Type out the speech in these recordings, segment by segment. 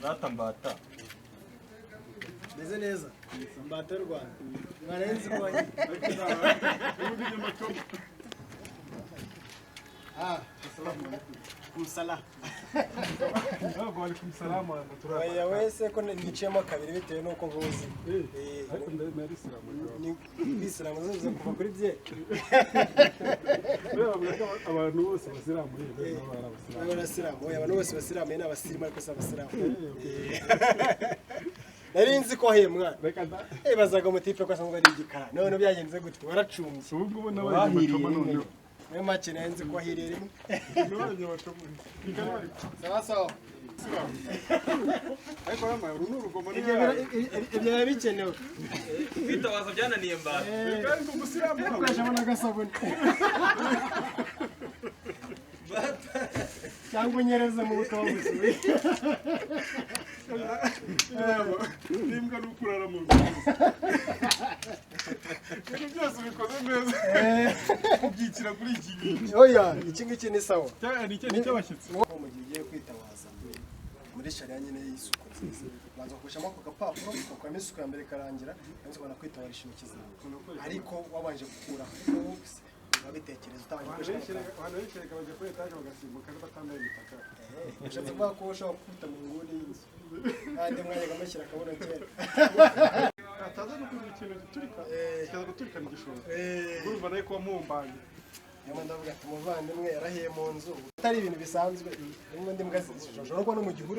Ratambata. Meze neza. Mbata y'u Rwanda. Mwarenze ko Kumsala. Alaikum salam wa rahmatullahi. Oya wese ko niciyemo kabiri bitewe nuko nkuzi. Ariko ndari Islam. Ni Islam zo kuva kuri bye. Abantu bose basiramu Abasiramu, oya abantu bose basiramu ni abasirimu ariko sabasiramu. Nari nzi ko he mwana. Bazaga umutipe ko asanzwe ari igikara. None byagenze gute waracumbye. Ubu ngubu n'abandi batoma none. Niyo make nzi ko ahirira rimwe. N'abandi batoma. Sawa sawa. Ariko yamaye urunurugomo Ibyo bikenewe. Kwitabaza byananiye mbara. Kandi umusiramu Kurashamo n'agasabune. Cyangwa unyereze mu butobuzi. Nimbwa n'ukurara mu ibintu byose bikoze neza ubyikira kuri iki gihe. Oya iki ngiki ni sawa. Cyane ni cy'abashyitsi. Mu gihe ugiye kwitabaza muri sharia nyine y'isuku nziza banza kugushamo ako gapapuro ukakuramo isuku ya mbere karangira yanze kubona kwitabarisha intoki zawe ariko wabanje gukura wabitekereza utabanje banabishereka bajya kuri etaje bagasimbuka batambaye imitaka. ushatse kuvuga ko ushobora gukubita mu nguni y'inzu kandi mwajyaga mushyira akabona kera ataza no kugira ikintu giturika kikaza guturikana igishoro urumva nayo kuba mumbanye. Nyuma ndavuga ati umuvandimwe yarahiye mu nzu atari ibintu bisanzwe rimwe ndi mbwa zishobora no kuba no mu gihuru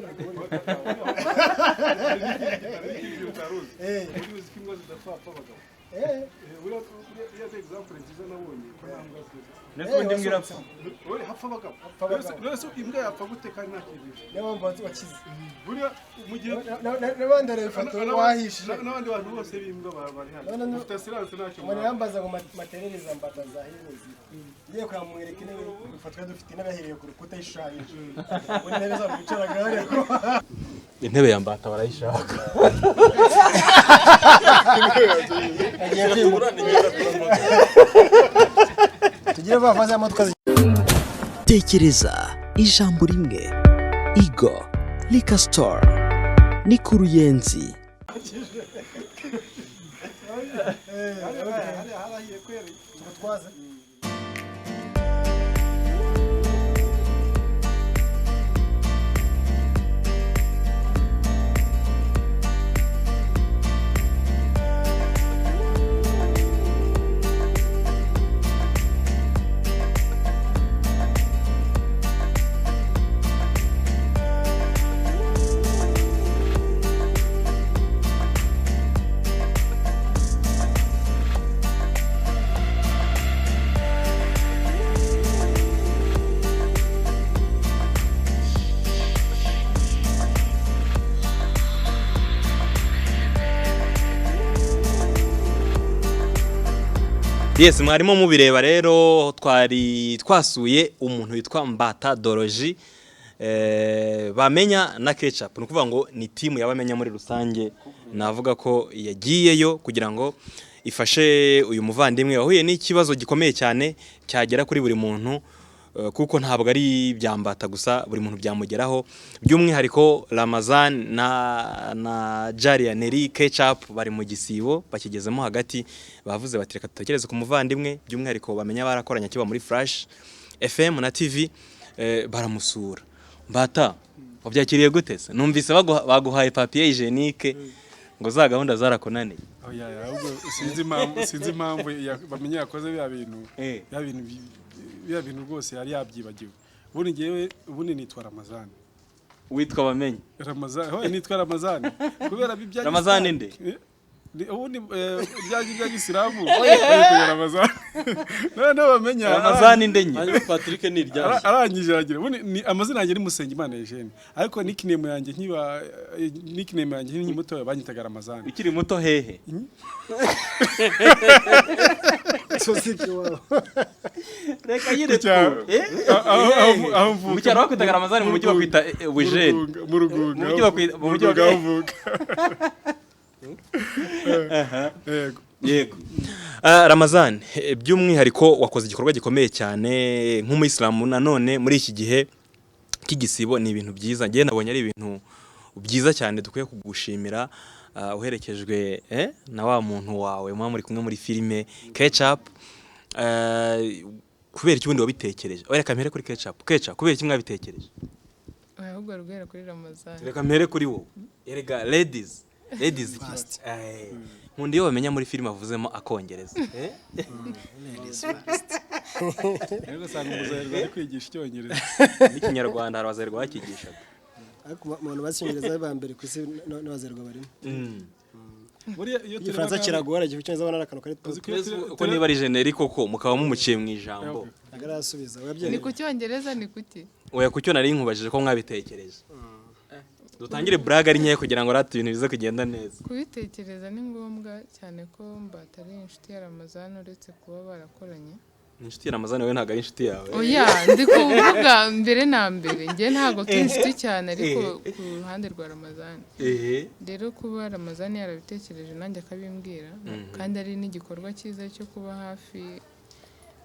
Nese ndi mbwira ko hapfa abagabo. Nese imbwa yapfa gute kandi nta kintu. niyo mpamvu wakize Buriya mu gihe n'abandi refato wahishije n'abandi bantu bose b'imbwa bari hano. Ufite silence ntacyo. umuntu yambaza ngo materialize mbata zahineze ngiye kwamwereka intebe bifatwa dufite intebe yahereye ku rukuta yishushanyije ubundi intebe zo bicaraga ariko intebe ya mbata barayishaka. agiye kwimura tugire bavaze amatwa. Tekereza ijambo rimwe Igo Liquor Store ni ku Ruyenzi. harahiye kweri tugutwaze Yes, mwarimo mubireba rero twari twasuye umuntu witwa Mbata Doroji bamenya na Ketchup. Nukuvuga ngo ni team yabamenya muri rusange. Navuga ko yagiyeyo kugira ngo ifashe uyu muvandimwe wahuye n'ikibazo gikomeye cyane cyagera kuri buri muntu kuko ntabwo ari byambata gusa buri muntu byamugeraho. By'umwihariko Ramazan na Jaria Neri Ketchup bari mu gisibo bakigezemo hagati bavuze bati reka tutekereze ku muvandimwe. By'umwihariko bamenya barakoranya kiba muri Flash FM na TV baramusura. Mbata wabyakiriye gute se? Numvise baguhaye papier hygienique ngo za gahunda zarakonaniye. Oya ahubwo sinzi impamvu bamenya yakoze bya bintu rwose yari yabyibagiwe. Ubundi nitwa Ramazan. Witwa bamenye? Ramazan, nitwa Ramazan. Kubera bibyaje Ramazan nde? Ubundi bya Isilamu yitwa Ramazan. None bamenya Ramazan nde nye? Hanyuma Patrick ni iryaje. Arangije aragira. Ubundi amazina yanjye ni Musengimana Eugene. Ariko nickname yanjye nkiri muto banyitaga Ramazan. Ukiri muto hehe? sosiki wao Reka nyine tu. Aho Mu cyaro bakwitaga Ramazan mu mujyi bakwita Eugene. Mu Rugunga. Mu mujyi bakwita Yego. Ramazan by'umwihariko wakoze igikorwa gikomeye cyane nk'umuyisilamu nanone muri iki gihe k'igisibo ni ibintu byiza. Ngiye nabonye ari ibintu byiza cyane dukwiye kugushimira uherekejwe na wa muntu wawe muba muri kumwe muri filime Ketchup. Kubera iki ubundi wabitekereje? Reka mpere kuri Ketchup. Kubera iki mwabitekereje? ahubwo rugera kuri Ramazani. Reka mpere kuri wowe. Erega ladies first. Nkundi yo bamenya muri filime avuzemo akongereza. Ladies first. ariko usanga umuzayirwa ari kwigisha icyongereza n'ikinyarwanda hari abazayirwa bakigishaga. Ariko umuntu bacyongereza ba mbere ku isi n'abazayirwa barimo. buriya iyo Igifaransa kiragora icyongereza abana akantu kari Uko niba ari generic koko mukaba mumuciye mu ijambo. agarasubiza Ni wabyene. ku cyongereza ni kuki? Oya kucyo nari nkubajije ko mwabitekereje. Dutangire brag ari nke kugira ngo rati ibintu bize kugenda neza. Kubitekereza ni ngombwa cyane ko Mbata ari inshuti ya Ramazani uretse kuba barakoranye. Inshuti ya Ramazani we ntago ari inshuti yawe. Oya ndi kuvuga mbere na mbere njye ntago turi inshuti cyane ariko ku ruhande rwa Ramazani. Rero kuba Ramazani yarabitekereje nanjye akabimbwira kandi ari n'igikorwa cyiza cyo kuba hafi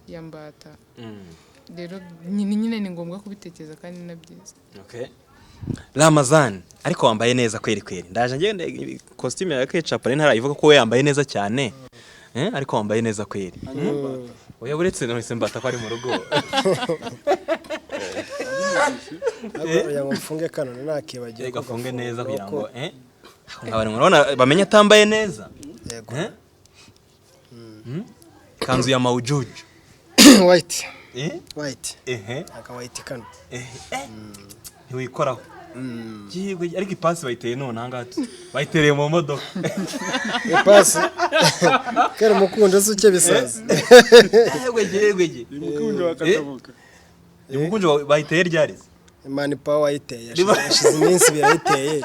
ya Mbata. Rero nyine ni ngombwa kubitekereza kandi na byiza. Okay. Ramazani ariko wambaye neza kweri. Ndaje ngende costume ya Ketchup ari ntarayivuga ko we yambaye neza cyane. Ariko wambaye neza kweri. Oya buretse none se Mbata ko ari mu rugo. Oya ngo mfunge kano nakibagiye. Yego funge neza kugira ngo abantu murabona bamenye atambaye neza. Yego. Kanzu ya maujuju. White. White. Aka white kano. Ntiwikoraho. Yego ariko ipasi bayiteye none hangati. Bayitereye mu modoka. Ipasi. Kera mukunje suke bisaza. Yego. umukunjo wakatamuka Umukunjo bayiteye ryarize. Mani power iteye yashize iminsi birayiteye.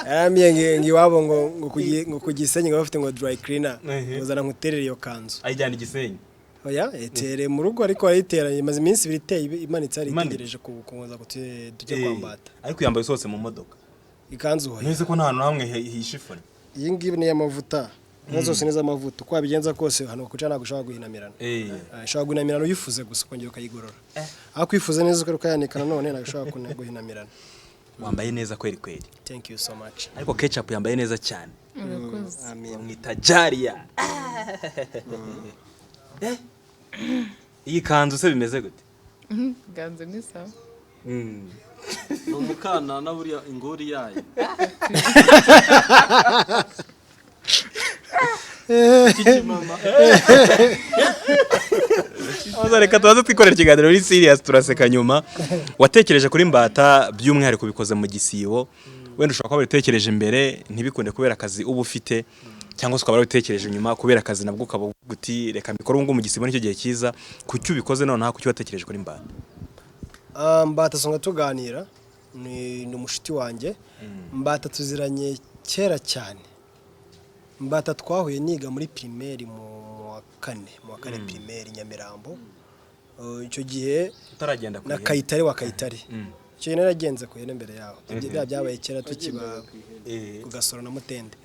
Yaramiye ngiwabo ngo kugisenyi ngo bafite ngo dry cleaner. Uzana nkuterera iyo kanzu. Ayijyana igisenyi. Oya etere mu rugo ariko arayitera imaze iminsi biriteye imanitse ari itegereje kuza tujye kwa Mbata. Ariko yambaye sose mu modoka. Ikanzu hoya. Nese ko nta hantu hamwe hishifone. Iyi ngibi ni amavuta. Zose neza amavuta kwa bigenza kose hano kuca nagushaka guhinamirana. Shaka guhinamirana uyifuze gusa kongera ukayigorora. Akwifuza neza ukaruka yanikana none nagushaka guhinamirana. Wambaye neza kweri. Thank you so much. Ariko Ketchup yambaye neza cyane. Urakoze. Amen. Mwita Jaria. Iyi kanzu se bimeze gute? Ganze ni sawa. Numukana na buriya ingori yayo. Reka tubaze twikorera ikiganiro muri serious turaseka nyuma. Watekereje kuri Mbata by'umwihariko bikoze mu gisibo. Wenda ushobora kuba bitekereje imbere ntibikunde kubera akazi uba ufite cyangwa se ukaba bitekereje nyuma kubera akazi nabwo ukaba guti reka mikoro ngo mu gisibo nicyo gihe cyiza kucyo ubikoze none nta kucyo watekereje kuri Mbata. Mbata songa tuganira ni umushiti wanjye. Mbata tuziranye kera cyane. Mbata twahuye niga muri primaire mu wa kane primaire Nyamirambo. Icyo gihe utaragenda na Kayitare wa Kayitare. Icyo gihe naragenze ko yene mbere yaho. Ibyo byabaye kera tukiba ku Gasoro na Mutende.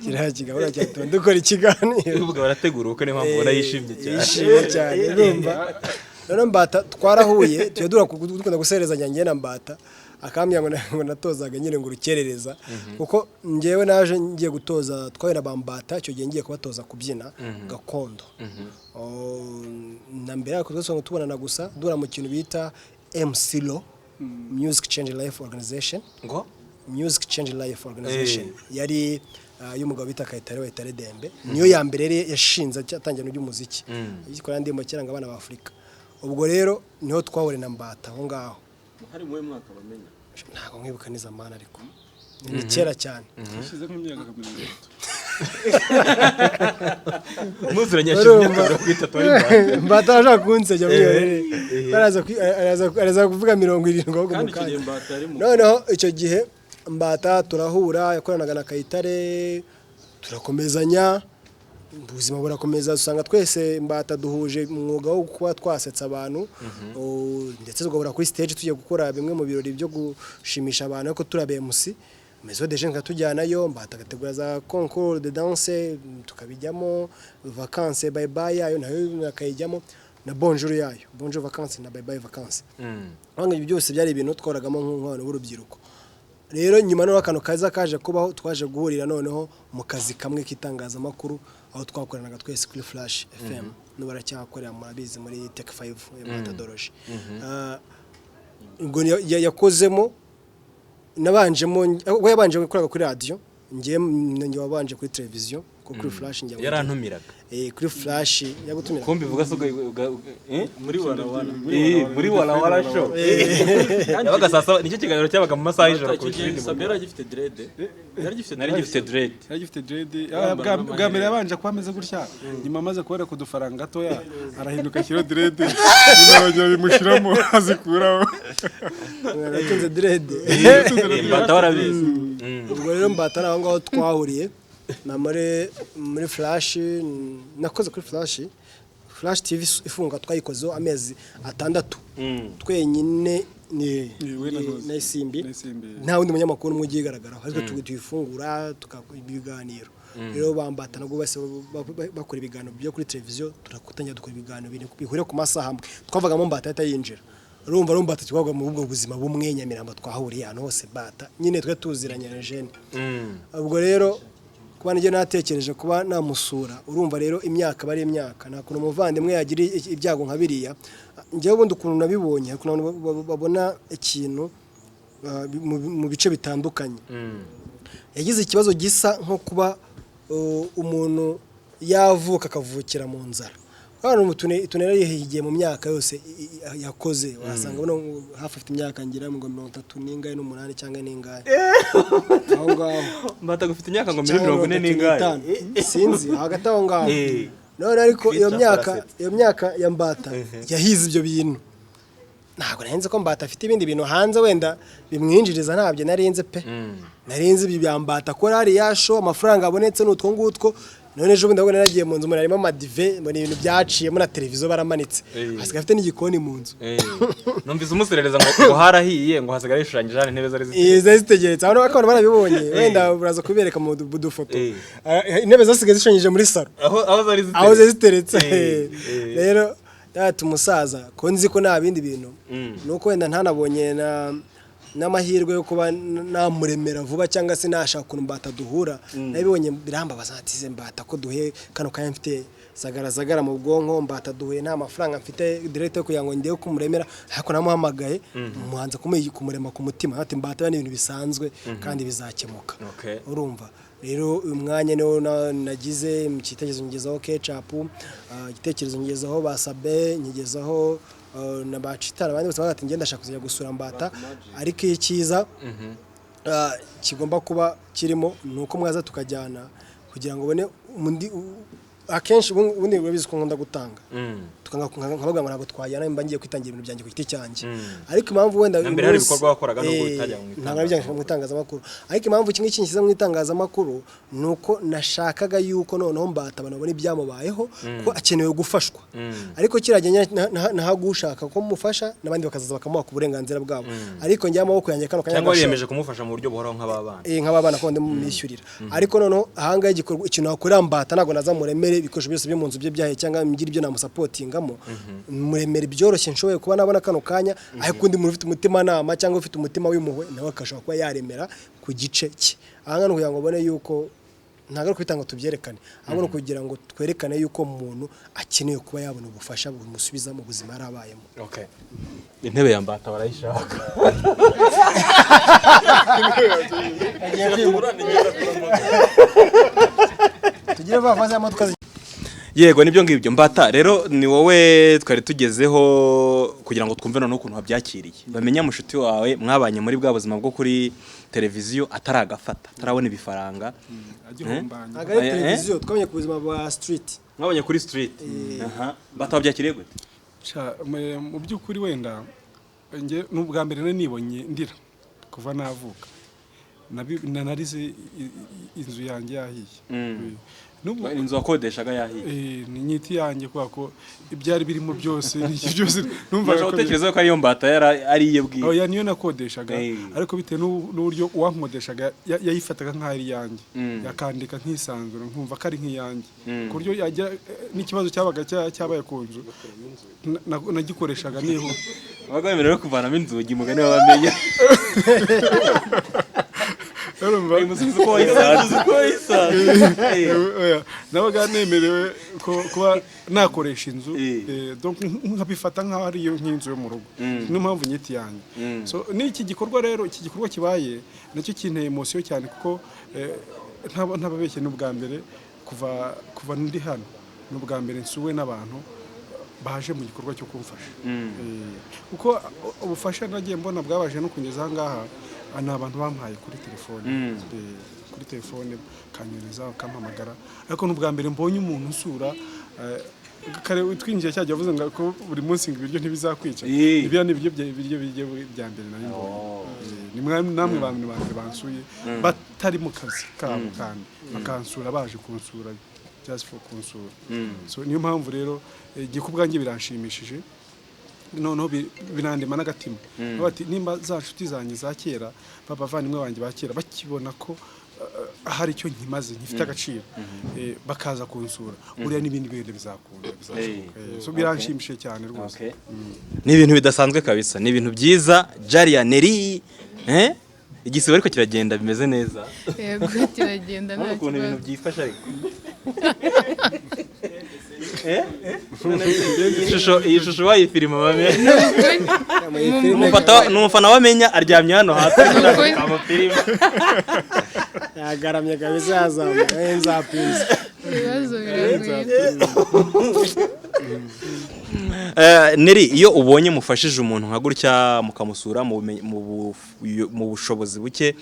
Kirahagiga uracyatuma dukora ikiganiro. Uvuga barategura uko niyo mpamvu ubona yishimye cyane. Yishimye cyane urumva. None Mbata twarahuye tuyadura dukunda guserezanya njye na Mbata. Akambya ngo natozaga nyine ngo rukerereza kuko ngewe naje ngiye gutoza twahera Mbata cyo gihe ngiye kubatoza kubyina gakondo. Na mbere yako twese tubonana gusa dura mu kintu bita MCLO Music Change Life Organization. Ngo Music Change Life Organization yari y'umugabo bita Kayitare wa Itare Dembe niyo ya mbere yashinze cyatangira n'umuziki ikora ndimo kiranga abana ba Afrika. Ubwo rero niho twahore na Mbata aho ngaho. Hari mu mwaka bamenya. Ntago nkwibuka neza mana ariko ni kera cyane. Shize nk'imyaka 30. Muzuranya shimye kwita twari Mbata. Mbata ashaka kunsejya muri araza kuvuga 70 ngo Kandi mukanya. icyo Mbata ari mu. Noneho icyo gihe Mbata turahura yakoranaga na Kayitare turakomezanya ubuzima burakomeza usanga twese Mbata duhuje umwuga wo kuba twasetsa abantu ndetse tugahura kuri stage tugiye gukora bimwe mu birori byo gushimisha abantu ariko turabe MC Maison de Jeunes tujyanayo Mbata gategura za concours de danse tukabijyamo vacances bye bye ayo nayo nakayijyamo na bonjour yayo bonjour vacances na bye bye vacances abanga ibyo byose byari ibintu tworagamo nk'umwana w'urubyiruko rero nyuma no kano kaza kaje kubaho twaje guhurira noneho mu kazi kamwe kitangazamakuru aho twakoranaga twese kuri Flash FM no baracyakorera murabizi muri Tech 5 ya methodology ngo yakozemo nabanjemo we yabanje gukoraga kuri radio ngiye wabanje kuri televiziyo kuri Flash ngiye yarantumiraga kuri Flash yagutumira kumbi vuga so muri wala show yabaga sasa nicyo kiganiro cyabaga mu masaha y'ijoro ku kindi Sabera gifite dread nari gifite dread bwa mbere yabanje kuba ameze gutya nyuma amaze kubera kudufaranga gatoya arahinduka kiro dread nyuma bimushiramo azikuraho aratunze dread mbata warabizi ubwo rero mbata naho ngaho twahuriye na muri Flash nakoze kuri Flash TV ifunga twayikozeho amezi 6 twenyine na Simbi nta wundi munyamakuru umwe ugigaragara ahubwo tuyifungura tukabiganiro rero bambata nabwo base bakora ibiganiro byo kuri televiziyo turakutanya dukora ibiganiro bihuriye ku masaha amwe twavagamo mbata yatayinjira urumva mbata twagwa mu bwo buzima bumwe Nyamirambo twahuriye hano hose mbata nyine twe tuziranye na Jeune ubwo rero kuba nige natekereje kuba namusura urumva rero imyaka bari imyaka nakuno umuvandimwe yagira ibyago nka biriya ngewe bundi ukuntu nabibonye kuno babona ikintu mu bice bitandukanye yagize ikibazo gisa nko kuba umuntu yavuka akavukira mu nzara hano tunera yihigiye mu myaka yose yakoze wasanga bano hafi afite imyaka ngira ngo 30 n'umunani cyangwa n'ingahe aho ngaho mbata gufite imyaka ngo 40 n'ingahe sinzi hagati aho ngaho none ariko iyo myaka ya mbata yahize ibyo bintu ntabwo narenze ko mbata afite ibindi bintu hanze wenda bimwinjiriza ntabyo narenze pe narenze ibi byambata ko ari yasho amafaranga abonetse n'utwo ngutwo none ejo bundi ndabona nagiye mu nzu muri arimo amadive muri ibintu byaciye muri televiziyo baramanitse hasigaye afite n'igikoni mu nzu numvise umuserereza ngo harahiye ngo hasigara yishushanyije hano intebe zari zitegeretse abantu barabibonye wenda buraza kubereka mu dufoto intebe zasigaye zishushanyije muri salo aho zari ziteretse rero umusaza ko nzi ko nta bindi bintu nuko wenda ntanabonye n'amahirwe yo kuba namuremera vuba cyangwa se nashaka ukuntu mbata duhura nabibonye birambabaza atize mbata ko duhe kano kanya mfite zagara mu bwonko mbata duhe nta mafaranga mfite direct yo kugira ngo ngiye kumuremera ariko namuhamagaye umuhanza kumurema ku mutima ati mbata ni ibintu bisanzwe kandi bizakemuka urumva rero uyu mwanya niwo nagize mu cyitegerezo ngezaho Ketchup igitekerezo ngezaho Basabe ngezaho na bacitara abandi bose bagati ngenda ndashaka kuzajya gusura mbata ariko ikiza kigomba kuba kirimo nuko mwaza tukajyana kugira ngo ubone akenshi ubundi urabizi ko nkunda gutanga nkavuga ngo ntabwo twajyana mba ngiye kwitangira ibintu byanjye ku giti cyanjye ariko impamvu wenda mbere hari ibikorwa wakoraga nubwo bitajya mu itangazamakuru ariko impamvu kimwe kinshyize mu itangazamakuru nuko nashakaga yuko noneho mbata abantu babona ibyamubayeho ko akenewe gufashwa ariko kirajyanye nahagushaka ko mufasha nabandi bakazaza bakamuha ku burenganzira bwabo ariko njye amaboko yanjye kano kanya cyangwa yemeje kumufasha mu buryo buhoraho nk'ababana ko ndamwishyurira ariko noneho ahanga igikorwa ikintu akorera mbata ntago nazamuremere ibikoresho byose byo mu nzu bye byahe cyangwa ngira ibyo namusapotingamo muremere byoroshye nshoboye kuba nabona kano kanya ariko undi muntu ufite umutima nama cyangwa ufite umutima w'impuhwe nawe akashobora kuba yaremera ku gice cye ahanga kugira ngo ubone yuko ntago ari kwitanga tubyerekane ahubwo kugira ngo twerekane yuko umuntu akeneye kuba yabona ubufasha bumusubiza mu buzima yarabayemo intebe ya mbata barayishaka tugire bavaze amaduka yego nibyo ngibyo mbata rero ni wowe twari tugezeho kugira ngo twumve none ukuntu wabyakiriye bamenya mushuti wawe mwabanye muri bwa buzima bwo kuri televiziyo ataragafata atarabona ibifaranga agari televiziyo twabonye ku buzima bwa street mwabonye kuri street mbata wabyakiriye gute mu by'ukuri wenda nge n'ubwa mbere nibonye ndira kuva navuka narize inzu yanjye yahiye n'ubu inzu wakodeshaga yahiye ni nyiti yanjye kubera ko ibyari birimo byose n'iki byose numvaga ko utekereza ko ariyo mbata ari iye bwiye oya niyo nakodeshaga ariko bitewe n'uburyo uwankodeshaga yayifataga nk'aho ari yanjye yakandika nk'isanzura nkumva ko ari nk'iyanjye ku buryo yagira n'ikibazo cyabaga cyabaye ku nzu nagikoreshaga niho abaga bemerewe kuvanamo inzugi mugani w'abamenya nabaga nemerewe kuba nakoresha inzu nkabifata nk'aho ari nk'inzu yo mu rugo niyo mpamvu nyiti yanjye so n'iki gikorwa rero iki gikorwa kibaye nacyo kinteye emosiyo cyane kuko ntababeshye n'ubwa mbere kuva ndi hano n'ubwa mbere nsuwe n'abantu baje mu gikorwa cyo kumfasha kuko ubufasha nagiye mbona bwabaje no kugeza aha ngaha ni abantu bampaye kuri telefone kanyereza bakampamagara ariko n'ubwa mbere mbonye umuntu usura kare twinjiye cyajya avuze ngo ko buri munsi ngo ibiryo ntibizakwica ibya ni ibiryo bya mbere nari mbonye ni namwe bantu bansuye batari mu kazi kabo kandi bakansura baje kunsura just for kunsura so niyo mpamvu rero igikubwanjye biranshimishije noneho binandema n'agatima bati nimba za nshuti zanjye za kera bavandimwe banjye ba kera bakibona ko hari icyo nkimaze ngifite agaciro bakaza kunsura buriya n'ibindi bintu bizakunda so biranshimishije cyane rwose ni ibintu bidasanzwe kabisa ni ibintu byiza Jalia Neri igisibo ariko kiragenda bimeze neza yego kiragenda nta kibazo ibintu byifasha ariko iyi shusho wayifilima bamenya n'umufana wamenya aryamye hano hasi amafilima yagaramye kabisa yazamuka nzapinze ibibazo biragoye Neri iyo ubonye mufashije umuntu nka gutya mukamusura mu bushobozi buke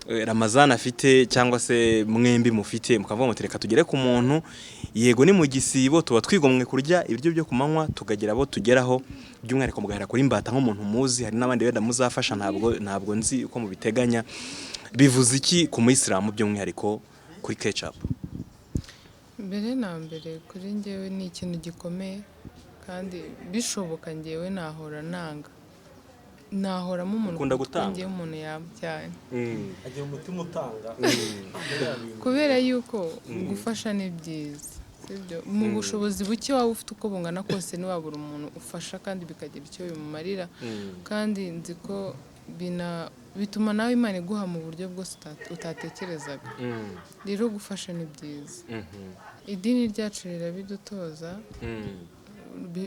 Ramazani afite cyangwa se mwembi mufite mukavuga muti reka tugere ku muntu yego ni mu gisibo tuba twigomwe kurya ibiryo byo kumanywa tukagira abo tugeraho by'umwihariko mugahera kuri mbata nk'umuntu muzi hari n'abandi wenda muzafasha ntabwo nzi uko mubiteganya bivuze iki ku muyisilamu by'umwihariko kuri ketchup mbere na mbere kuri njyewe ni ikintu gikomeye kandi bishoboka njyewe nahoramo umuntu ukunda gutanga njyewe umuntu cyane agira umutima utanga kubera yuko gufasha ni byiza sibyo mu bushobozi buke waba ufite uko bungana kose ntiwabura umuntu ufasha kandi bikagira icyo bimumarira kandi nzi ko bituma nawe Imana iguha mu buryo bwose utatekerezaga rero gufasha ni byiza idini ryacu rirabidutoza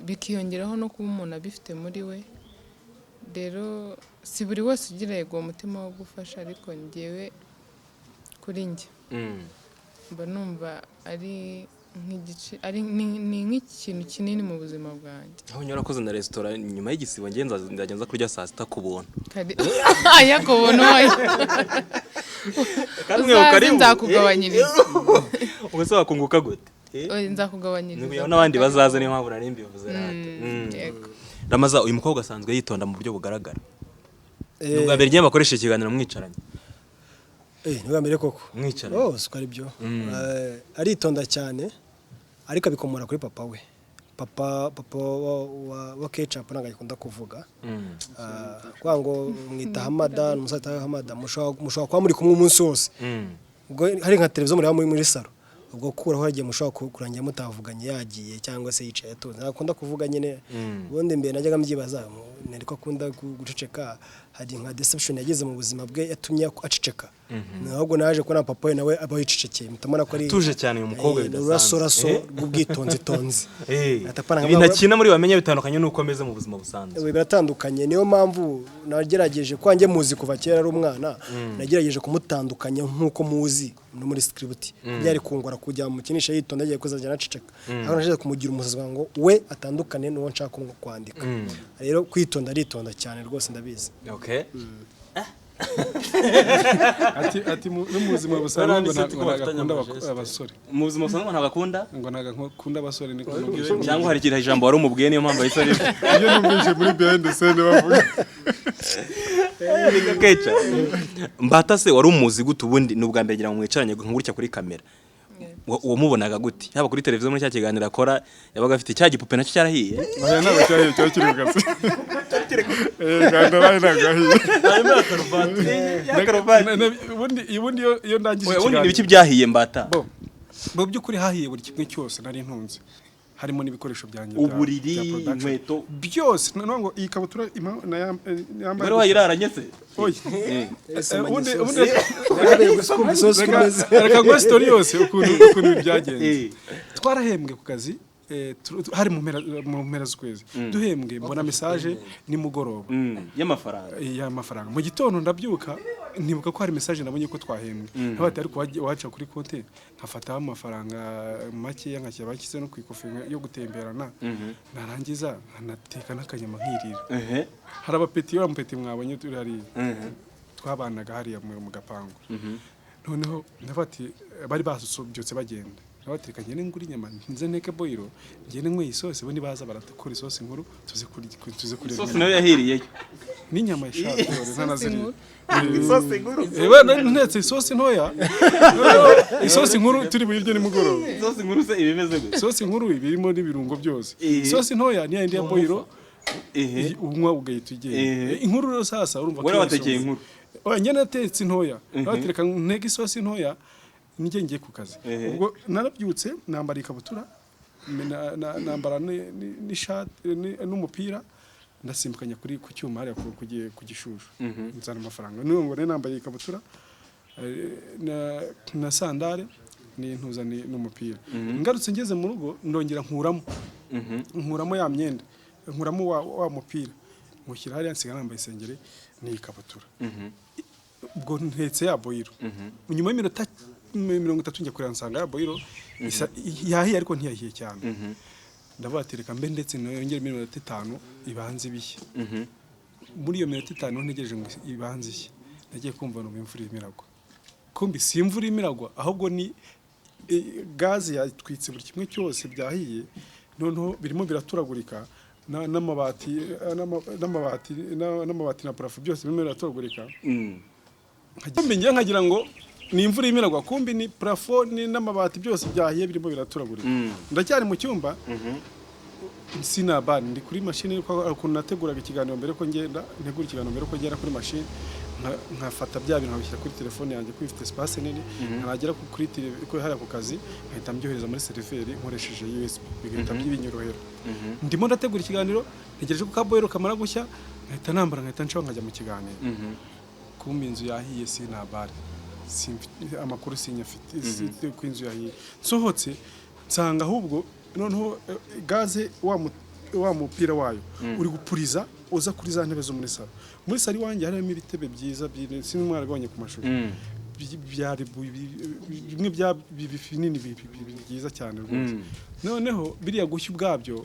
bikiyongeraho no kuba umuntu abifite muri we rero si buri wese ugira yego umutima wo gufasha ariko njyewe kuri njye mba numva ari nk'igice ni nk'ikintu kinini mu buzima bwanjye aho nyora koze na restaurant nyuma y'igisibo ngenza kurya saa sita ku buntu aya ku buntu kandi nzakugabanyiriza ubwo se wakunguka gute nzakugabanyiriza n'abandi bazaza niyo mpamvu nari mbivuze yego Ramaza uyu mukobwa asanzwe yitonda mu buryo bugaragara nubwo mbere giye bakoresha ikiganiro mwicaranye nubwo mbere koko mwicaranye siko ari byo aritonda cyane ariko abikomora kuri papa we papa wa ketchup nanga yikunda kuvuga kwa ngo mwita Hamada n'umusata Hamada mushobora kwa muri kumwe umunsi wose ubwo hari nka televiziyo muri salo ubwo kuraho hagiye mushobora kurangira mutavuganye yagiye cyangwa se yicaye atonze nakunda kuvuga nyine ubundi mbere najyaga mbyibaza nariko akunda guceceka hari nka deception yagize mu buzima bwe yatumye aceceka ntabwo naje ko na papa we nawe aba yicecekeye mutamana ko ari tuje cyane uyu mukobwa urasoraso rw'ubwitonzi tonzi binakina muri bamenye bitandukanye nuko ameze mu buzima busanzwe biratandukanye niyo mpamvu nagerageje kwanjye muzi kuva kera ari umwana nagerageje kumutandukanya nkuko muzi no muri script byari kungora kujya mu kinisha yitonda agiye kuzajya naceceka aho naje kumugira umusazwa ngo we atandukane n'uwo nshaka kwandika rero kwitonda aritonda cyane rwose ndabizi okay ati mu buzima busanzwe ngo nagakunda abasore mu buzima busanzwe ntabwo akunda ngo nagakunda abasore niko cyangwa hari igihe ijambo wari umubwiye niyo mpamvu ahise ari iyo numvise muri behind the scene bavuga Mbata se wari umuzi gute ubundi n'ubwa mbere gira ngo mwicaranye nk'urya kuri kamera uwo mubonaga gute yaba kuri televiziyo muri cya kiganiro akora yabaga afite cya gipupe nacyo cyarahiye oya ntabwo cyahiye cyari kiri mu kazi kandi nawe ntabwo ahiye harimo na karuvati ubundi iyo ndangije ubundi ni ibiki byahiye mbata mu by'ukuri hahiye buri kimwe cyose nari ntunze harimo n'ibikoresho byanjye uburiri inkweto byose ngo iyi kabutura yambaye wari wayiraranye se ubundi reka ngo story yose ukuntu byagenze twarahembwe ku kazi hari mu mpera z'ukwezi duhembwe mbona message nimugoroba y'amafaranga mu gitondo ndabyuka ntibuka ko hari message nabonye ko twahembwe ntabati ariko waca kuri konti nkafata amafaranga make yankashya bakize no kwikofi yo gutemberana narangiza nkanateka n'akanyama nkirira hari abapeti bamupeti mwabonye turi hari twabanaga hariya mu gapangu noneho ndafati bari basubyutse bagenda nabatereka ngene nguri inyama nze neke boiro ngene nkwe isosi bo nibaza barakora isosi nkuru tuze kuri isosi nayo yahiriyeyo n'inyama ishaka ntanazi isosi nkuru ntetse isosi ntoya isosi nkuru turi buyiryo nimugoroba isosi nkuru se ibimeze gute isosi nkuru ibirimo n'ibirungo byose isosi ntoya ni yindi ya boiro unywa ugahita ugenda inkuru rero sasa urumva wari watekeye inkuru oya ngene natetse ntoya nabatereka nteke isosi ntoya nijye ngiye ku kazi ubwo narabyutse nambara ikabutura nambara n'ishati n'umupira ndasimbukanya ku cyuma hariya ku gishushu nzana amafaranga niyo ngo nambaye ikabutura na sandale n'intuza n'umupira ngarutse ngeze mu rugo ndongera nkuramo ya myenda nkuramo wa mupira mushyira hariya nsiga nambaye isengeri n'ikabutura ubwo ntetse ya boiro nyuma y'iminota 30 njya kureba nsanga ya boiro yahiye ariko ntiyahiye cyane ndabatereka mbe ndetse nongera iminota 5 ibanze bishye muri iyo minota 5 ntegereje ngo ibanze ishye nagiye kumva no imvura imiragwa kumbi si imvura imiragwa ahubwo ni gazi yatwitse buri kimwe cyose byahiye noneho birimo biraturagurika n'amabati na parafo byose birimo biraturagurika nkagira ngo ni imvura imiragwa kumbi ni parafo n'amabati byose byahiye birimo biraturagurika ndacyari mu cyumba sinabani ndi kuri machine ukuntu nateguraga ikiganiro mbere ko ngenda ntegura ikiganiro mbere ko ngera kuri machine nkafata bya bintu nkabishyira kuri telefone yanjye ko ifite espace nini nagera kuri hariya ku kazi nkahita mbyohereza muri seriveri nkoresheje USB bigahita byibinyorohera ndimo ndategura ikiganiro ntegereje ko kaboyero kamara gushya nkahita nambara nkahita nshaho nkajya mu kiganiro kumbi inzu yahiye sinabari amakuru sinyafite ku inzu yahiye nsohotse nsanga ahubwo noneho gaze wa mupira wayo uri gupuriza uza kuri za ntebe zo muri salo muri salo wanjye harimo ibitebe byiza sinzi mwarabonye ku mashuri byari bimwe bya binini byiza cyane rwose noneho biriya gushya ubwabyo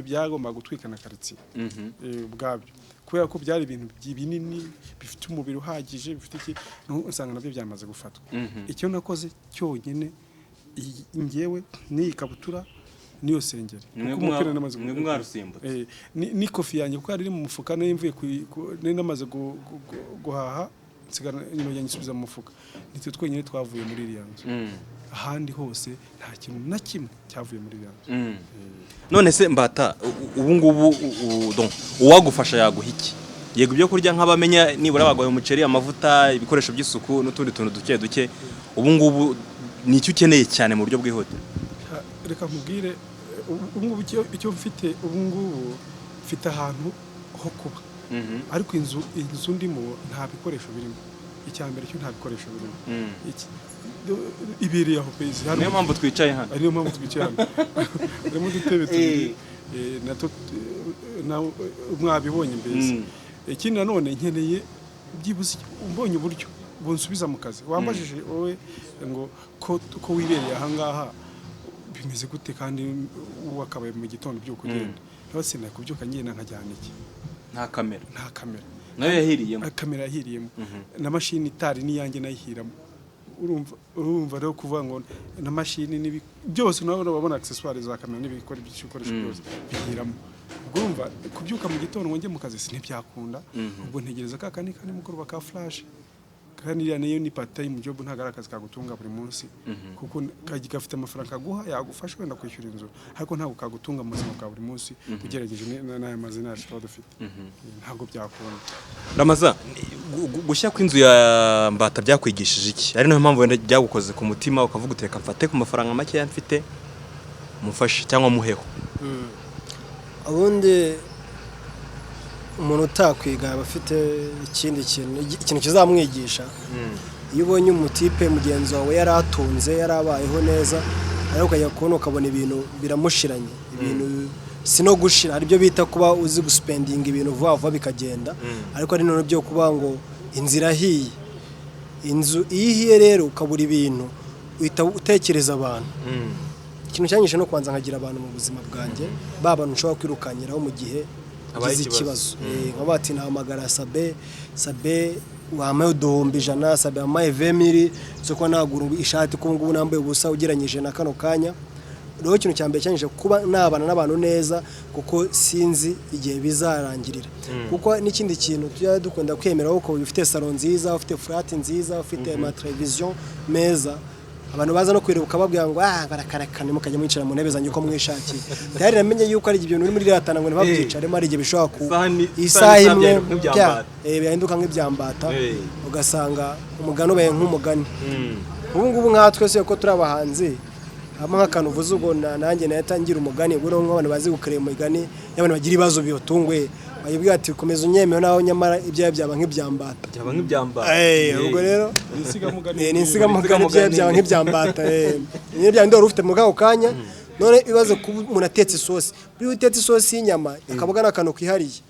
byagomba gutwikana karitsiye ubwabyo kubera ko byari ibintu binini bifite umubiri uhagije bifite iki usanga nabyo byamaze gufatwa icyo nakoze cyonyine ngewe n'iyi kabutura niyo sengeri mwe mwarusimbutse ni kofi yanjye kuko ari mu mufuka n'imvuye namaze guhaha nsigara nyine nyisubiza mu mufuka nitwe twenyine twavuye muri iriya nzu ahandi hose nta kintu na kimwe cyavuye muri iriya nzu none se mbata ubu ngubu uwagufasha yaguha iki yego ibyo kurya nk'abamenya nibura bagwaye umuceri amavuta ibikoresho by'isuku n'utundi tuntu duke ubu ngubu ni icyo ukeneye cyane mu buryo bwihute reka nkubwire ubu ngubu icyo mfite ubu ngubu mfite ahantu ho kuba ariko inzu ndimo nta bikoresho birimo icya mbere cyo nta bikoresho birimo ibereye aho pezi niyo mpamvu twicaye hano harimo udutebe tubiri nato mwabibonye mbese ikindi nanone nkeneye byibuze umbonye uburyo bunsubiza mu kazi wambajije wowe ngo ko wibereye ahangaha bimeze gute kandi wakabaye mu gitondo byuko ugenda bose nakubyuka nyine nkajyana iki nta kamera nayo yahiriyemo kamera yahiriyemo na machine itari niyange nayihiramo urumva rero kuvuga ngo na machine byose nawe urabona accessoires za kamera n'ibikoresho byose bihiramo urumva kubyuka mu gitondo ngo njye mu kazi sinibyakunda ubwo ntegereza kandi mugoroba ka flash kandi iriya niyo ni part time job ntabwo ari akazi kagutunga buri munsi kuko gafite amafaranga kaguha yagufasha wenda kwishyura inzu ariko ntabwo kagutunga mu buzima bwa buri munsi ugerageje n'aya mazina yacu tuba dufite ntabwo byakunda. Ramaza gushya kw'inzu ya Mbata byakwigishije iki? Ari nayo mpamvu wenda byagukoze ku mutima ukavuga utereka mfate ku mafaranga make mfite mufashe cyangwa muheho. Ubundi umuntu utakwiga aba afite ikintu kizamwigisha. Iyo ubonye umutipe mugenzi wawe yaratunze yarabayeho neza ariko ukajya kubona ukabona ibintu biramushiranye, ibintu sino gushira ari byo bita kuba uzi guspending ibintu vuba vuba bikagenda, ariko ari none byo kuba ngo inzira hiye inzu ihiye rero ukabura ibintu uhita utekereza abantu. Ikintu cyanyishe no kwanza nkagira abantu mu buzima bwanjye babantu nshobora kwirukanyiraho mu gihe agize ikibazo. Nkabati nahamagara Sabe wamaye uduhumbi 100, Sabe wamaye 20,000 zo kwa nagura ishati ko ngubu nambaye ubusa ugeranyije na kano kanya. Rero ikintu cyambere cyanyishe kuba nabana n'abantu neza kuko sinzi igihe bizarangirira. Kuko n'ikindi kintu tujya dukunda kwemera ko ufite salon nziza, ufite flat nziza, ufite ama television meza, abantu baza no kwiruka babwira ngo barakarakane mukajya mwicara mu ntebe zanjye uko mwishakiye. Ndari namenye yuko ari ibintu uri muri ratana ngo ntibabyicare ari igihe bishobora ku isaha imwe byahinduka nk'ibyambata ugasanga umugano baye nk'umugani. Ubu ngubu nkatwe se ko turi abahanzi ama nk'akantu uvuze ubwo nanjye nayatangira umugani ubwo nk'abantu bazi gukrema umugani y'abantu bagira ibibazo biyotungwe bayibwira ati komeza unyemewe naho nyamara ibyaye byaba nk'ibyambata. Ubwo rero ninsiga mugani byaba nk'ibyambata. Ni bya ndoro ufite mu kako kanya none ibibazo ku umuntu atetse isosi buri utetse isosi y'inyama akaboga nakano kwihariye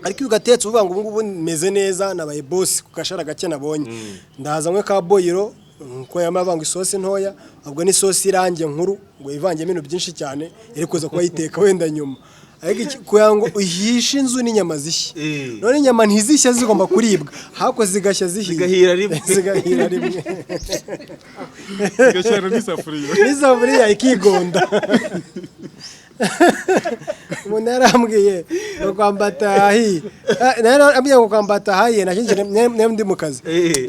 ariko ugatetse uvuga ngo ubu ngubu meze neza nabaye boss ku gashara gake nabonye ndahazanywe ka boyiro ko yamavanga isosi ntoya ahubwo ni isosi irange nkuru ngo ivange ibintu byinshi cyane iri kuza kuba yiteka wenda nyuma ariko kuya ngo uhishe inzu n'inyama zishye none inyama ntizishya zigomba kuribwa hako zigashya zigahira rimwe zigashara n'isafuriya ikigonda. Umuntu yarambwiye ngo kwambata hahi ambye ngo kwambata hahi nakinjire ndi mu kazi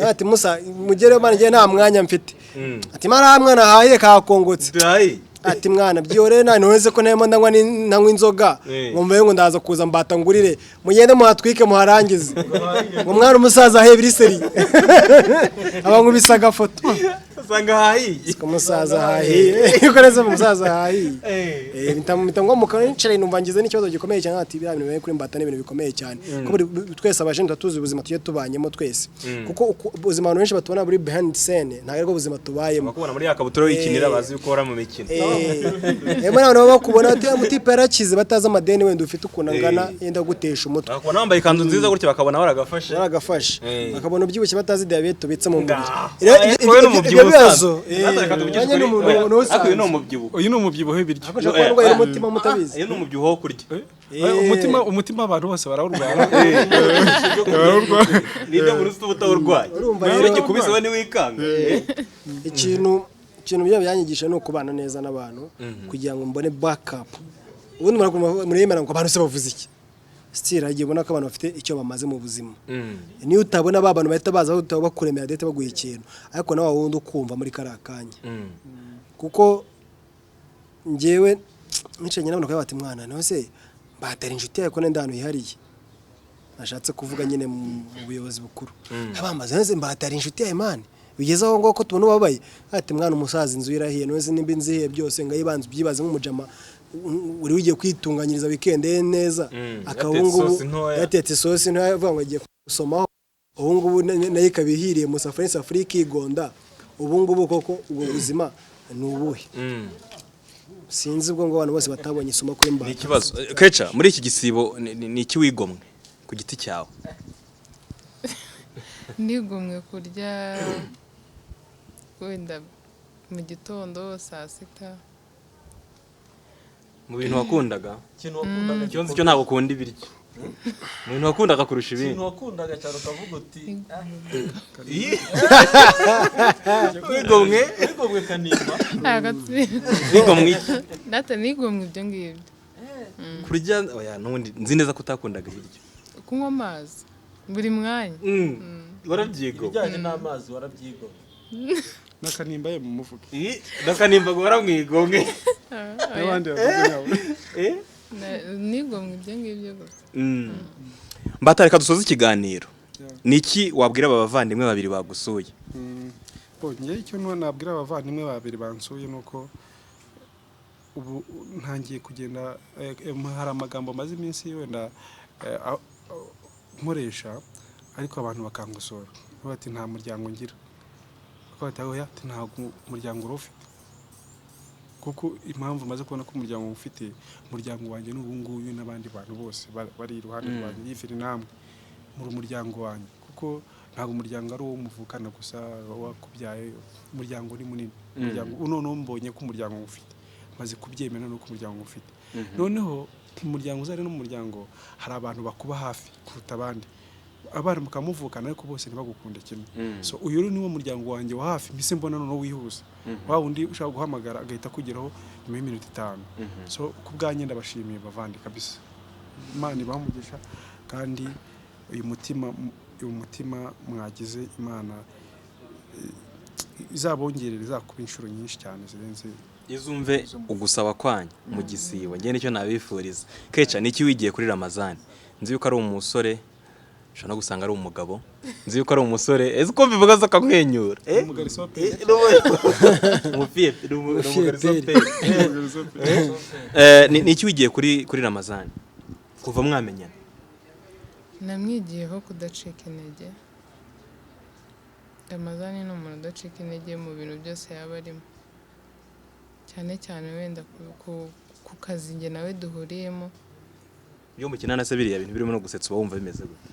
ati Musa mugere bana ngiye nta mwanya mfite ati mara mwana hahi kakongotse ati mwana byore nane wese ko ntemo ndanywa inzoga ngo mvuye ngo ndaza kuza mbata ngurire mugende muhatwike muharangize ngo mwana umusaza hebiri seri abantu bisaga foto usanga hahi umusaza hahi uko neza umusaza hahi mitango mukanicare numvangize n'ikibazo gikomeye cyane ati bya bintu kuri mbata n'ibintu bikomeye cyane ko twese abajenti tuzi ubuzima tugiye tubanyemo twese kuko ubuzima abantu benshi batubona buri behind scene ntabwo ariko ubuzima tubayemo bakubona muri yakabuturo yikinira bazi ukora mu mikino Emana abantu bakubona ati mutipe yarakize bataza amadeni wenda ufite ukuna ngana yenda gutesha umutwe bakubona wambaye ikanzu nziza gutya bakabona baragafashe bakabona ubyibushye batazi diabete ubitse mu mubiri ibibazo uyu ni umubyibuho w'ibiryo umutima mutabizi iyo ni umubyibuho wo kurya umutima abantu bose barawurwara nibyo muri ufite ubutawurwaye rero gikubise we niwikanga ikintu bya byanyigisha no kubana neza n'abantu kugira ngo mbone backup ubundi muri yemera ngo abantu se bavuze iki still agiye ubona ko abantu bafite icyo bamaze mu buzima niyo utabona ba bantu bahita baza bakuremera dete baguye ikintu ariko nawe wundi ukumva muri karakanya kuko ngewe nicenye n'abantu bati mwana nawe se batari inshuti yawe ko ndano yihariye nashatse kuvuga nyine mu buyobozi bukuru abamaze nze mbatari inshuti yawe man bigezaho ngo ko tubona babaye ati mwana umusaza inzu irahiye none nimba inzihe byose ngayibanze byibaze nk'umujama uri wigiye kwitunganyiriza weekend neza akabungu yatetse sauce nto yavuga ngo agiye gusomaho ubungubu nayo ikabihiriye mu safari ikigonda ubungubu koko ubwo buzima ni ubuhe sinzi ubwo ngo abantu bose batabonye isomo kuri mbata. Ni ikibazo Kecha muri iki gisibo ni iki wigomwe ku giti cyawe? Nigomwe kurya wenda mu gitondo saa sita. Mu bintu wakundaga? Ikintu cyo ntabwo ukunda ibiryo. Mu bintu wakundaga kurusha ibindi. Ikintu wakundaga cyane ukavuga uti wigomwe kanimba. Wigomwe iki? Nata nigomwe ibyo ngibyo. Kurya oya nundi nzi neza ko utakundaga ibiryo. Kunywa amazi buri mwanya. warabyigo ibijyanye n'amazi warabyigo n'akanimba ye mu mufuka nakanimba ngo waramwigonge n'abandi bavuga nabo nigomwe ibyo ngibyo gusa. Mbata reka dusoze ikiganiro. Niki wabwira aba bavandimwe babiri bagusuye? Njye icyo nabwira abavandimwe babiri bansuye nuko ubu ntangiye kugenda hari amagambo maze iminsi wenda nkoresha ariko abantu bakangusora bati nta muryango ngira bati oya nta muryango urufite kuko impamvu maze kubona ko umuryango ufite umuryango wanjye n'ubu nguyu n'abandi bantu bose bari iruhande rwanjye yifite namwe muri umuryango wanjye kuko ntabwo umuryango ari uwo muvukana gusa wakubyaye umuryango ni munini umuryango unono mbonye ko umuryango ufite maze kubyemera nuko umuryango ufite noneho umuryango uzari no mu muryango hari abantu bakuba hafi kuruta abandi abana mukamuvukana ariko bose ntibagukunde kimwe so uyu ni wo muryango wanjye wa hafi mise mbona no wihuse wa undi ushaka guhamagara agahita kugeraho nyuma y'iminota 5 so kubwanjye ndabashimiye bavandi kabisa Imana ibamugisha kandi uyu mutima mwagize Imana izabongerera izakuba inshuro nyinshi cyane zirenze izumve ugusaba kwanya mu gisibo ngiye nicyo nabifuriza keca niki wigiye kuri Ramazani nzi yuko ari umusore shana gusanga ari umugabo nzi yuko ari umusore ese ko bivuga zo kakwenyura niki wigiye kuri Ramazani kuva mwamenyana namwigiyeho kudacika intege. Ramazani ni umuntu udacika intege mu bintu byose yaba arimo cyane cyane wenda ku kazi nge nawe duhuriyemo iyo mukinana se biriya bintu birimo no gusetsa wumva bimeze gute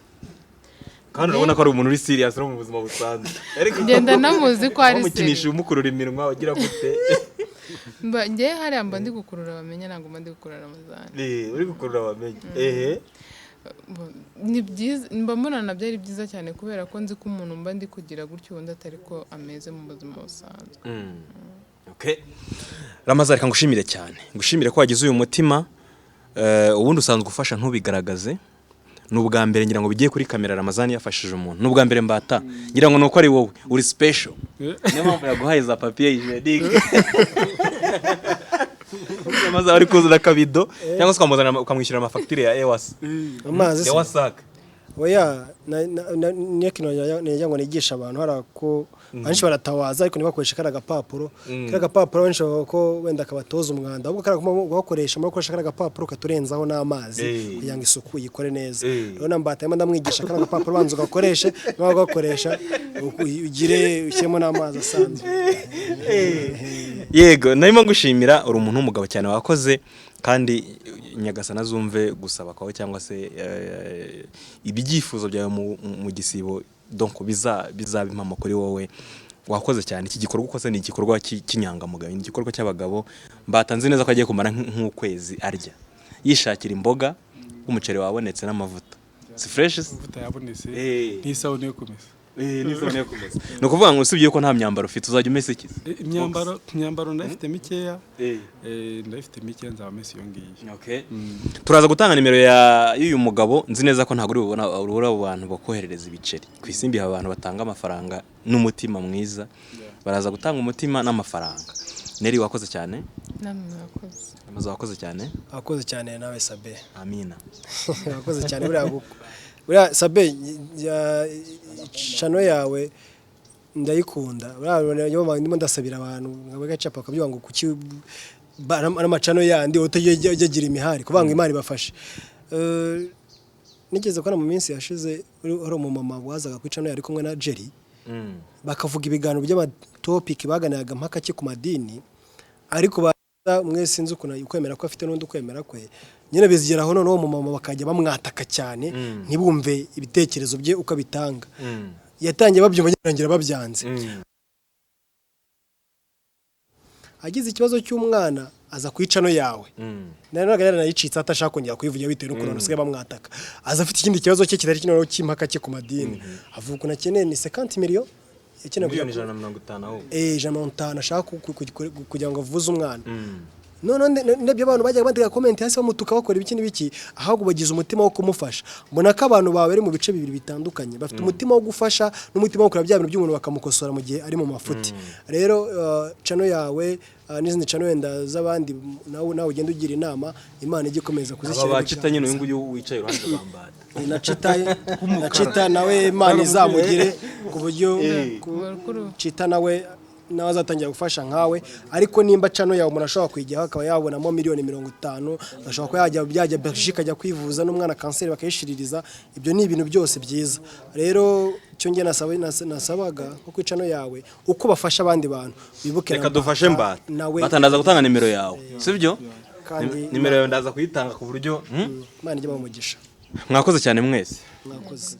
kandi urabona ko ari umuntu uri serious no mu buzima busanzwe ariko ngenda namuzi ko ari umukinisha umukurura iminwa ugira gute nge hariya mba ndi gukurura bamenye ntabwo mba ndi gukurura Ramazani uri gukurura bamenye ni byiza mba mbona na byari byiza cyane kubera ko nzi ko umuntu mba ndi kugira gutyo ubundi atari ko ameze mu buzima busanzwe. Okay. Ramazani kangushimire cyane ngushimire ko wagize uyu mutima ubundi usanzwe ufasha ntubigaragaze n'ubwa mbere ngira ngo bigiye kuri kamera Ramazani yafashije umuntu n'ubwa mbere mbata ngira ngo nuko ari wowe uri special niyo mpamvu yaguhaye za papier hygienique Ramazani ari kuzana kabido cyangwa se ukamuzana ukamwishyura amafacture ya Ewasa amazi ya Wasaka oya niyo kintu najya ngo nigisha abantu harako anshi baratawaza ariko nibakoresha karaga papuro karaga papuro benshi ko wenda kabatoza umwanda ahubwo karaga bakoresha mu gukoresha karaga papuro katurenzaho n'amazi kugira ngo isuku yikore neza rero nambata ndamwigisha karaga papuro banza ugakoreshe nawe ugakoresha ugire ushyemo n'amazi asanzwe yego narimo gushimira uri umuntu w'umugabo cyane wakoze kandi Nyagasana zumve gusaba kwawe cyangwa se ibyifuzo byawe mu gisibo donc bizaba impamo kuri wowe wakoze cyane iki gikorwa ukose ni igikorwa cy'inyangamugayo ni igikorwa cy'abagabo mbatanze neza ko agiye kumara nk'ukwezi arya yishakira imboga umuceri wabonetse n'amavuta si fresh amavuta yabonetse n'isabune yo kumesa n'isabune yo kumesa no kuvuga ngo usibye ko nta myambaro ufite uzajya umesa iki imyambaro ndafite mikeya ndafite mikeya nzaba mesa iyo ngiyi. Okay. Turaza gutanga nimero y'uyu mugabo nzi neza ko ntago uri bubona urura abantu bakoherereza ibiceri ku isimbi abantu batanga amafaranga n'umutima mwiza baraza gutanga umutima n'amafaranga. Neri wakoze cyane namwe wakoze amaze wakoze cyane akoze cyane nawe Sabe amina wakoze cyane buriya Sabe chano yawe ndayikunda buriya ndimo ndasabira abantu ngabagacapa akabyuga ngo kuki amacano yandi utegegira imihari kubanga Imana ibafashe nigeze ko mu minsi yashize uri umumama wazaga kwicano yari kumwe na Jerry bakavuga ibiganiro by'amatopic baganiraga mpaka ki ku madini ariko baza mwese sinzi ukuntu ukwemera ko afite n'undi ukwemera kwe nyine bizigeraho none uwo mumama bakajya bamwataka cyane ntibumve ibitekerezo bye uko bitanga yatangiye babyumva nyirangira babyanze agize ikibazo cy'umwana aza kwicano yawe nari nagarara nayicitse atashaka kongera kwivugira bitewe n'ukuntu nasigaye bamwataka aza afite ikindi kibazo cye kitari kinoro cy'impaka cye ku madini avuga ko nakeneye ni 50 million yakeneye miliyoni 150 aho 150 ashaka kugira ngo avuze umwana ndebye abantu bajyaga bandika comment hasi bamutuka bakora ibiki n'ibiki, ahubwo bagize umutima wo kumufasha. Mbona ko abantu bawe bari mu bice bibiri bitandukanye, bafite umutima wo gufasha n'umutima wo kureba bya bintu by'umuntu bakamukosora mu gihe ari mu mafuti. Rero channel yawe n'izindi channel wenda z'abandi nawe ugenda ugira inama, Imana ijye ikomeza kuzishyira. Aba bacita nyine uyu nguyu wicaye iruhande rw'Mbata. Nacita nawe Imana izamugire ku buryo Cita nawe azatangira gufasha nkawe, ariko nimba channel yawe umuntu ashobora kwijyaho akaba yabonamo miliyoni 50, ashobora ko byajya bashikajya kwivuza n'umwana kanseri bakayishiririza, ibyo ni ibintu byose byiza. Rero cyo nge nasabaga ko ku channel yawe uko bafasha abandi bantu bibuke reka dufashe Mbata. Batandaza gutanga nimero yawe, sibyo? Nimero yawe ndaza kuyitanga ku buryo Imana ijye bamugisha. Mwakoze cyane mwese. Mwakoze.